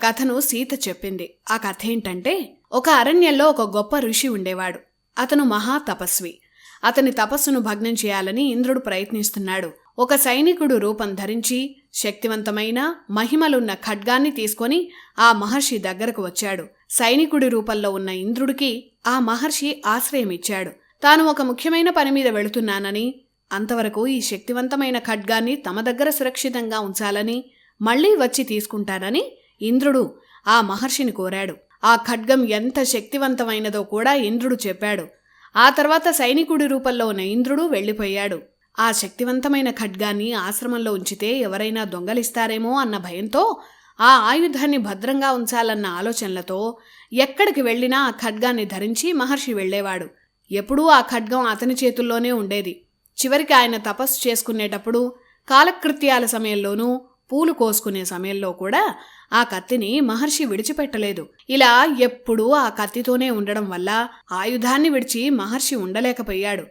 కథను సీత చెప్పింది. ఆ కథ ఏంటంటే, ఒక అరణ్యంలో ఒక గొప్ప ఋషి ఉండేవాడు. అతను మహా తపస్వి. అతని తపస్సును భగ్నం చేయాలని ఇంద్రుడు ప్రయత్నిస్తున్నాడు. ఒక సైనికుడు రూపం ధరించి శక్తివంతమైన మహిమలున్న ఖడ్గాన్ని తీసుకొని ఆ మహర్షి దగ్గరకు వచ్చాడు. సైనికుడి రూపంలో ఉన్న ఇంద్రుడికి ఆ మహర్షి ఆశ్రయమిచ్చాడు. తాను ఒక ముఖ్యమైన పని మీద వెళుతున్నానని, అంతవరకు ఈ శక్తివంతమైన ఖడ్గాన్ని తమ దగ్గర సురక్షితంగా ఉంచాలని, మళ్లీ వచ్చి తీసుకుంటానని ఇంద్రుడు ఆ మహర్షిని కోరాడు. ఆ ఖడ్గం ఎంత శక్తివంతమైనదో కూడా ఇంద్రుడు చెప్పాడు. ఆ తర్వాత సైనికుడి రూపంలో ఉన్న ఇంద్రుడు వెళ్ళిపోయాడు. ఆ శక్తివంతమైన ఖడ్గాన్ని ఆశ్రమంలో ఉంచితే ఎవరైనా దొంగలిస్తారేమో అన్న భయంతో, ఆ ఆయుధాన్ని భద్రంగా ఉంచాలన్న ఆలోచనలతో ఎక్కడికి వెళ్ళినా ఆ ఖడ్గాన్ని ధరించి మహర్షి వెళ్లేవాడు. ఎప్పుడూ ఆ ఖడ్గం అతని చేతుల్లోనే ఉండేది. చివరికి ఆయన తపస్సు చేసుకునేటప్పుడు, కాలకృత్యాల సమయంలోనూ, పూలు కోసుకునే సమయంలో కూడా ఆ కత్తిని మహర్షి విడిచిపెట్టలేదు. ఇలా ఎప్పుడూ ఆ కత్తితోనే ఉండడం వల్ల ఆయుధాన్ని విడిచి మహర్షి ఉండలేకపోయాడు.